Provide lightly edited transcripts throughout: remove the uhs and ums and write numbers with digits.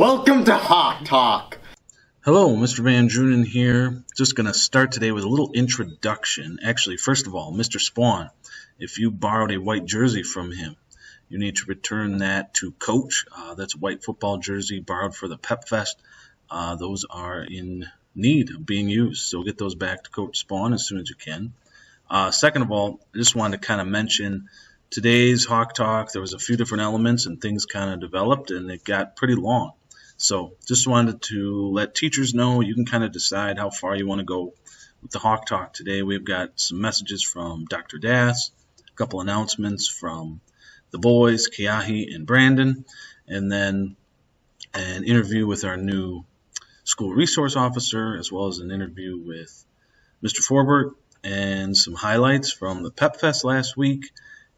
Welcome to Hawk Talk. Hello, Mr. Van Drunen here. Just going to start today with a little introduction. Actually, first of all, Mr. Spawn, if you borrowed a white jersey from him, you need to return that to Coach. That's a white football jersey borrowed for the Pep Fest. Those are in need of being used, so get those back to Coach Spawn as soon as you can. Second of all, I just wanted to kind of mention today's Hawk Talk. There was a few different elements and things kind of developed, and it got pretty long. So just wanted to let teachers know you can kind of decide how far you want to go with the Hawk Talk today. We've got some messages from Dr. Das, a couple announcements from the boys, Kiahi and Brandon, and then an interview with our new school resource officer, as well as an interview with Mr. Forbert, and some highlights from the Pep Fest last week.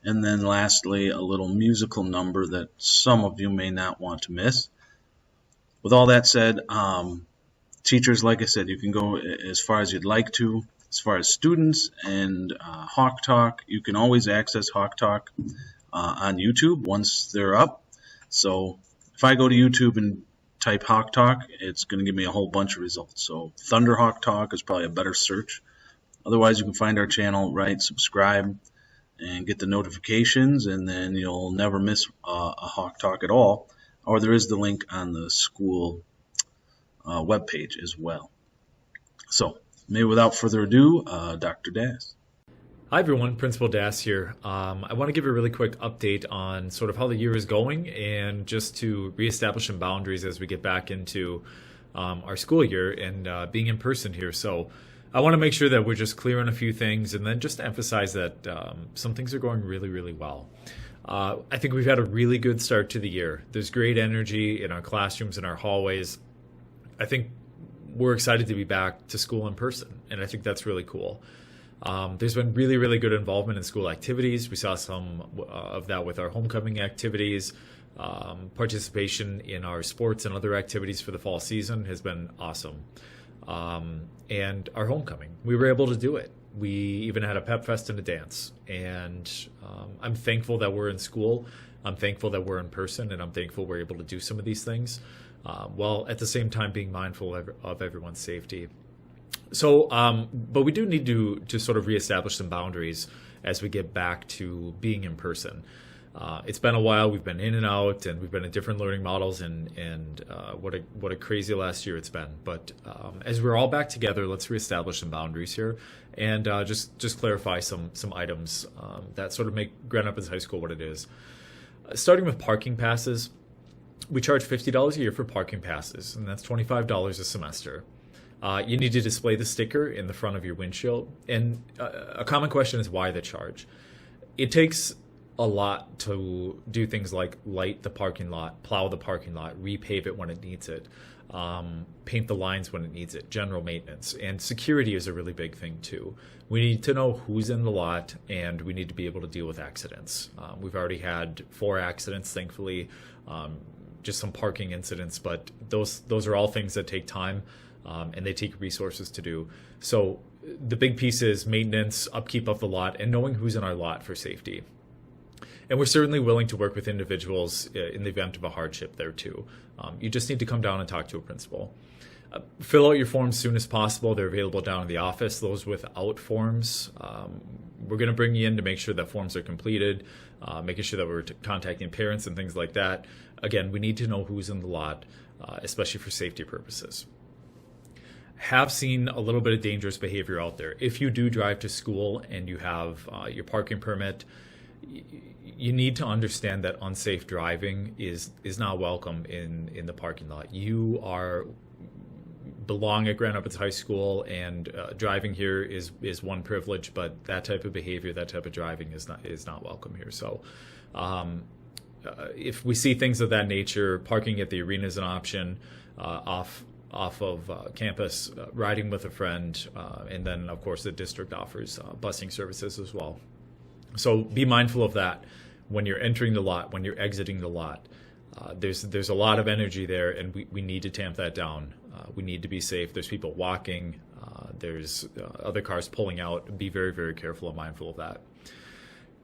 And then lastly, a little musical number that some of you may not want to miss. With all that said, teachers, like I said, you can go as far as you'd like to. As far as students and Hawk Talk, you can always access Hawk Talk on YouTube once they're up. So if I go to YouTube and type Hawk Talk, it's going to give me a whole bunch of results. So Thunder Hawk Talk is probably a better search. Otherwise, you can find our channel, right, subscribe, and get the notifications, and then you'll never miss a Hawk Talk at all. Or there is the link on the school webpage as well. So, maybe without further ado, Dr. Das. Hi everyone, Principal Das here. I want to give a really quick update on sort of how the year is going and just to reestablish some boundaries as we get back into our school year and being in person here. So I want to make sure that we're just clear on a few things and then just to emphasize that some things are going really, really well. I think we've had a really good start to the year. There's great energy in our classrooms, in our hallways. I think we're excited to be back to school in person, and I think that's really cool. There's been really, really good involvement in school activities. We saw some of that with our homecoming activities. Participation in our sports and other activities for the fall season has been awesome. And our homecoming, we were able to do it. We even had a pep fest and a dance. And I'm thankful that we're in school. I'm thankful that we're in person, and I'm thankful we're able to do some of these things while at the same time being mindful of everyone's safety. So, but we do need to sort of reestablish some boundaries as we get back to being in person. It's been a while. We've been in and out, and we've been in different learning models, and what a crazy last year it's been. But as we're all back together, let's reestablish some boundaries here, and just clarify some items that sort of make Grand Rapids High School what it is. Starting with parking passes, we charge $50 a year for parking passes, and that's $25 a semester. You need to display the sticker in the front of your windshield, and a common question is why the charge. It takes a lot to do things like light the parking lot, plow the parking lot, repave it when it needs it, paint the lines when it needs it, general maintenance. And security is a really big thing too. We need to know who's in the lot, and we need to be able to deal with accidents. We've already had 4 accidents, thankfully, just some parking incidents, but those are all things that take time, and they take resources to do. So the big piece is maintenance, upkeep of the lot, and knowing who's in our lot for safety. And we're certainly willing to work with individuals in the event of a hardship there too. You just need to come down and talk to a principal. Fill out your forms as soon as possible. They're available down in the office. Those without forms, we're going to bring you in to make sure that forms are completed, making sure that we're contacting parents and things like that. Again, we need to know who's in the lot, especially for safety purposes. Have seen a little bit of dangerous behavior out there. If you do drive to school and you have your parking permit, you need to understand that unsafe driving is not welcome in the parking lot. You belong at Grand Rapids High School, and driving here is one privilege, but that type of behavior, that type of driving is not welcome here. So if we see things of that nature, parking at the arena is an option, off of campus, riding with a friend, and then of course the district offers busing services as well. So be mindful of that when you're entering the lot, when you're exiting the lot. There's a lot of energy there, and we need to tamp that down. We need to be safe. There's people walking. There's other cars pulling out. Be very, very careful and mindful of that.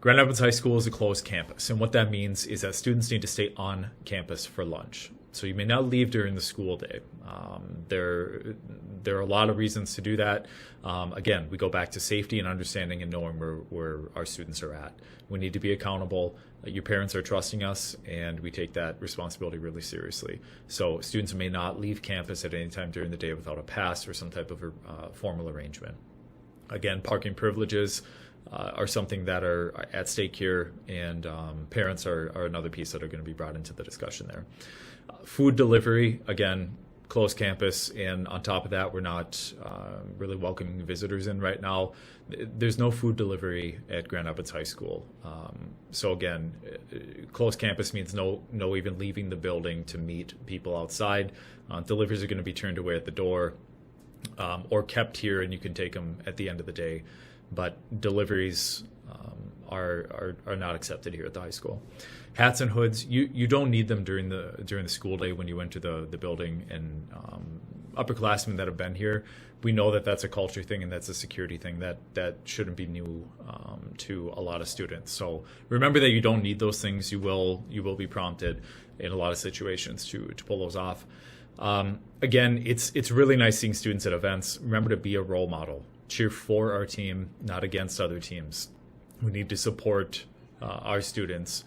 Grand Rapids High School is a closed campus, and what that means is that students need to stay on campus for lunch. So you may not leave during the school day. There are a lot of reasons to do that. Again, we go back to safety and understanding and knowing where our students are at. We need to be accountable. Your parents are trusting us, and we take that responsibility really seriously. So students may not leave campus at any time during the day without a pass or some type of formal arrangement. Again, parking privileges are something that are at stake here, and parents are another piece that are going to be brought into the discussion there. Food delivery, again, closed campus, and on top of that, we're not really welcoming visitors in right now. There's no food delivery at Grand Rapids High School. So again, closed campus means no even leaving the building to meet people outside. Deliveries are going to be turned away at the door or kept here, and you can take them at the end of the day. But deliveries are not accepted here at the high school. Hats and hoods, you don't need them during the school day when you enter the building. And upperclassmen that have been here, we know that that's a culture thing and that's a security thing that shouldn't be new to a lot of students. So remember that you don't need those things. You will be prompted in a lot of situations to pull those off. Again, it's really nice seeing students at events. Remember to be a role model. Cheer for our team, not against other teams. We need to support our students.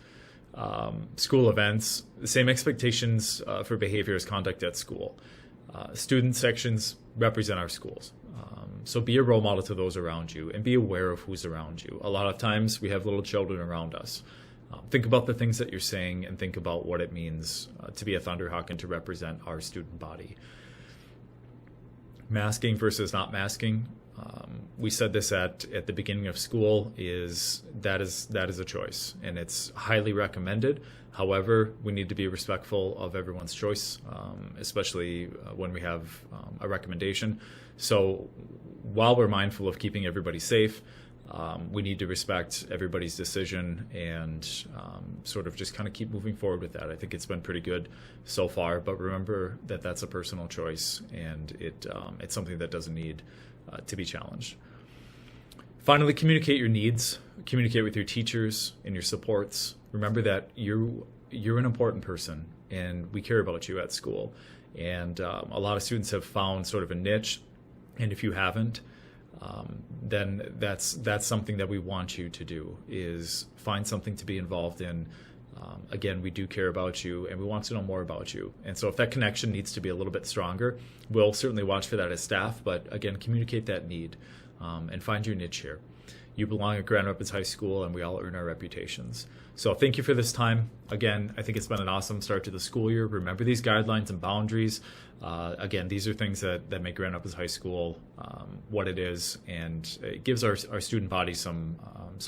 School events, the same expectations for behavior as conduct at school. Student sections represent our schools. So be a role model to those around you and be aware of who's around you. A lot of times we have little children around us. Think about the things that you're saying and think about what it means to be a Thunderhawk and to represent our student body. Masking versus not masking. We said this at the beginning of school, that is a choice, and it's highly recommended. However, we need to be respectful of everyone's choice, especially when we have a recommendation. So while we're mindful of keeping everybody safe, we need to respect everybody's decision and sort of just kind of keep moving forward with that. I think it's been pretty good so far, but remember that that's a personal choice, and it's something that doesn't need to be challenged. Finally, communicate your needs. Communicate with your teachers and your supports. Remember that you're an important person, and we care about you at school. And a lot of students have found sort of a niche, and if you haven't, then that's something that we want you to do, is find something to be involved in. Again, we do care about you, and we want to know more about you. And so if that connection needs to be a little bit stronger, we'll certainly watch for that as staff. But again, communicate that need and find your niche here. You belong at Grand Rapids High School, and we all earn our reputations. So thank you for this time. Again, I think it's been an awesome start to the school year. Remember these guidelines and boundaries. Again, these are things that make Grand Rapids High School what it is, and it gives our student body some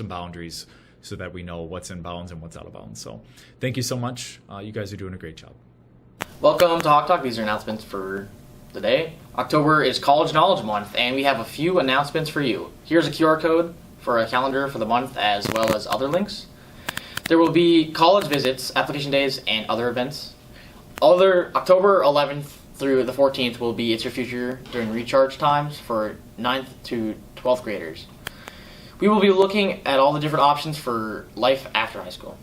boundaries so that we know what's in bounds and what's out of bounds. So thank you so much. You guys are doing a great job. Welcome to Hawk Talk. These are announcements for the day. October is College Knowledge Month, and we have a few announcements for you. Here's a QR code for a calendar for the month, as well as other links. There will be college visits, application days, and other events. October 11th through the 14th will be It's Your Future during recharge times for 9th to 12th graders. We will be looking at all the different options for life after high school.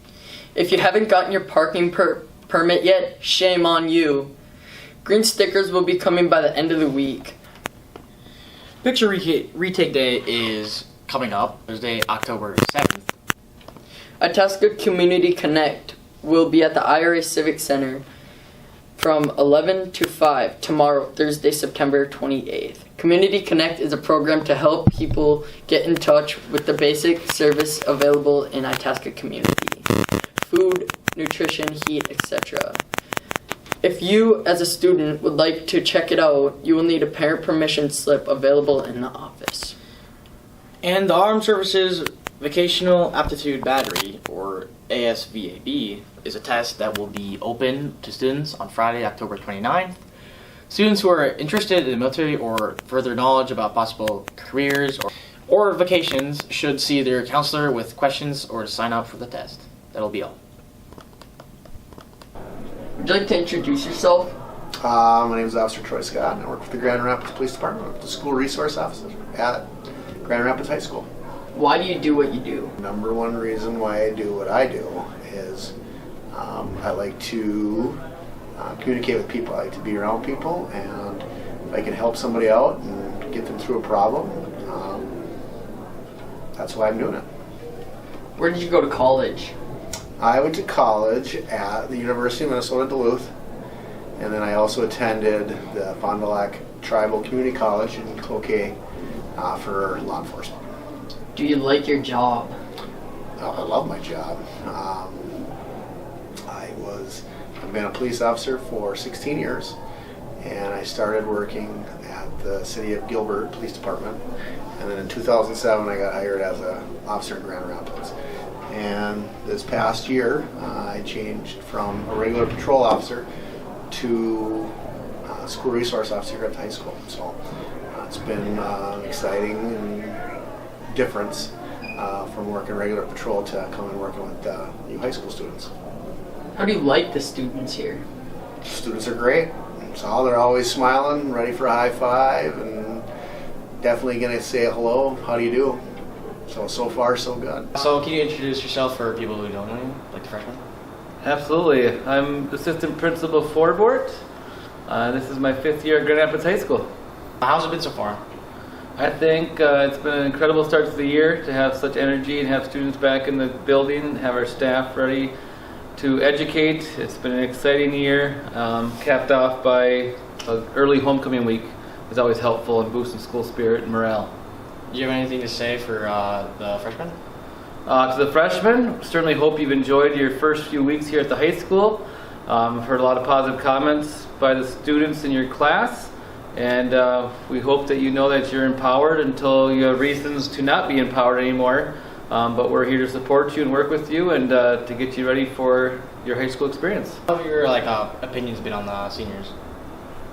If you haven't gotten your parking permit yet, shame on you. Green stickers will be coming by the end of the week. Picture retake day is coming up Thursday, October 7th. Itasca Community Connect will be at the IRA Civic Center from 11 to 5 tomorrow, Thursday, September 28th. Community Connect is a program to help people get in touch with the basic service available in Itasca community. Food, nutrition, heat, etc. If you, as a student, would like to check it out, you will need a parent permission slip available in the office. And the Armed Services Vocational Aptitude Battery, or ASVAB, is a test that will be open to students on Friday, October 29th. Students who are interested in the military or further knowledge about possible careers or vacations should see their counselor with questions or to sign up for the test. That'll be all. Would you like to introduce yourself? My name is Officer Troy Scott, and I work for the Grand Rapids Police Department, the School Resource Officer at Grand Rapids High School. Why do you do what you do? Number one reason why I do what I do is I like to communicate with people. I like to be around people, and if I can help somebody out and get them through a problem, that's why I'm doing it. Where did you go to college? I went to college at the University of Minnesota Duluth, and then I also attended the Fond du Lac Tribal Community College in Cloquet for law enforcement. Do you like your job? I love my job. I've been a police officer for 16 years, and I started working at the City of Gilbert Police Department, and then in 2007 I got hired as an officer in Grand Rapids. And this past year I changed from a regular patrol officer to school resource officer here at the high school. So it's been exciting and difference from working regular patrol to coming and working with new high school students. How do you like the students here? Students are great. So they're always smiling, ready for a high five, and definitely going to say hello, how do you do? So far, so good. So can you introduce yourself for people who don't know you, like the freshmen? Absolutely. I'm Assistant Principal Forbert. This is my 5th year at Grand Rapids High School. How's it been so far? I think it's been an incredible start to the year to have such energy and have students back in the building and have our staff ready to educate. It's been an exciting year, capped off by an early homecoming week. It's always helpful in boosting school spirit and morale. Do you have anything to say for the freshmen? To the freshmen, certainly hope you've enjoyed your first few weeks here at the high school. I've heard a lot of positive comments by the students in your class, and we hope that you know that you're empowered until you have reasons to not be empowered anymore. But we're here to support you and work with you and to get you ready for your high school experience. How have your opinions been on the seniors?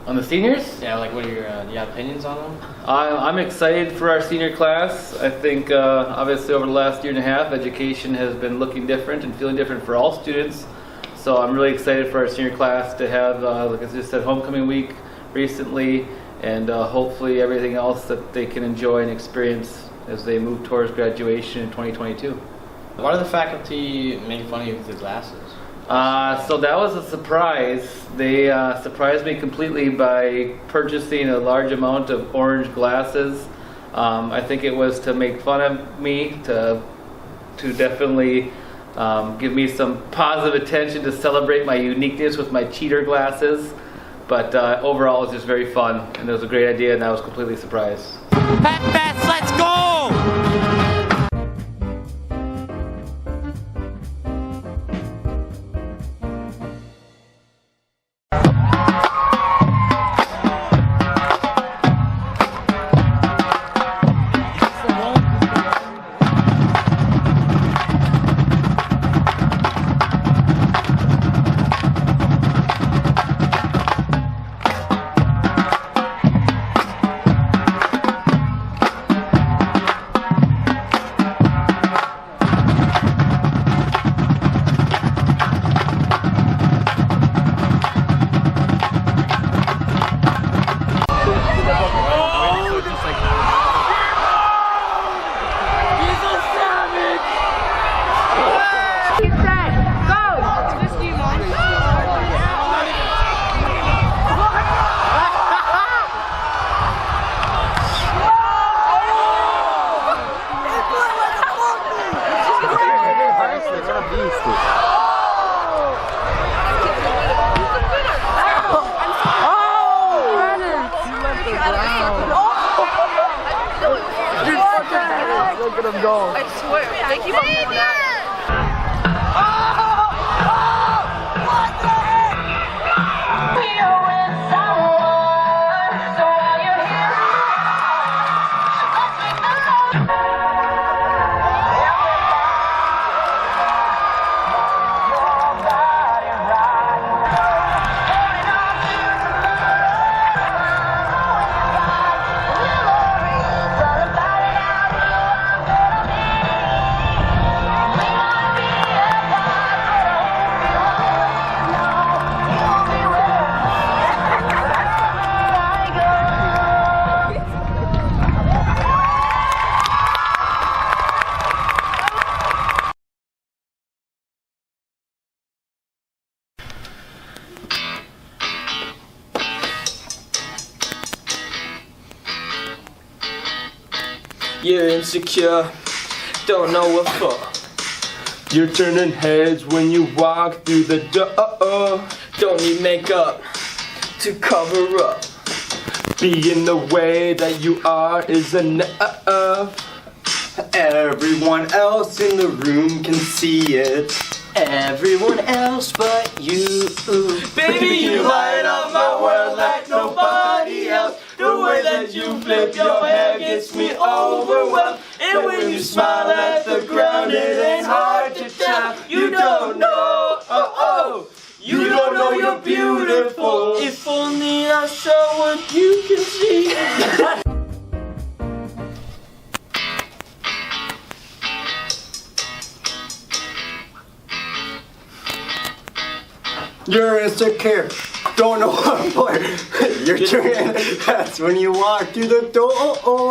On the seniors? Yeah, what are your you have opinions on them? I'm excited for our senior class. I think obviously over the last year and a half, education has been looking different and feeling different for all students. So I'm really excited for our senior class to have, like I just said, homecoming week recently, and hopefully everything else that they can enjoy and experience as they move towards graduation in 2022. Why do the faculty make fun of you with the glasses? So that was a surprise. They surprised me completely by purchasing a large amount of orange glasses. I think it was to make fun of me, to definitely give me some positive attention, to celebrate my uniqueness with my cheater glasses. But overall, it was just very fun, and it was a great idea, and I was completely surprised. Fast, let's go! Look at him go. I swear, they keep on doing that. You're insecure, don't know what for. You're turning heads when you walk through the door. Don't need makeup to cover up. Being the way that you are is enough. Everyone else in the room can see it. Everyone else but you. Baby, you light up my world like nobody else. The way that you flip your hair gets me overwhelmed. And when you smile at the ground, it ain't hard to tell. You don't know, you don't know you're beautiful. If only I saw what you can see. You're insecure, don't know what for. You're turning, that's when you walk through the door.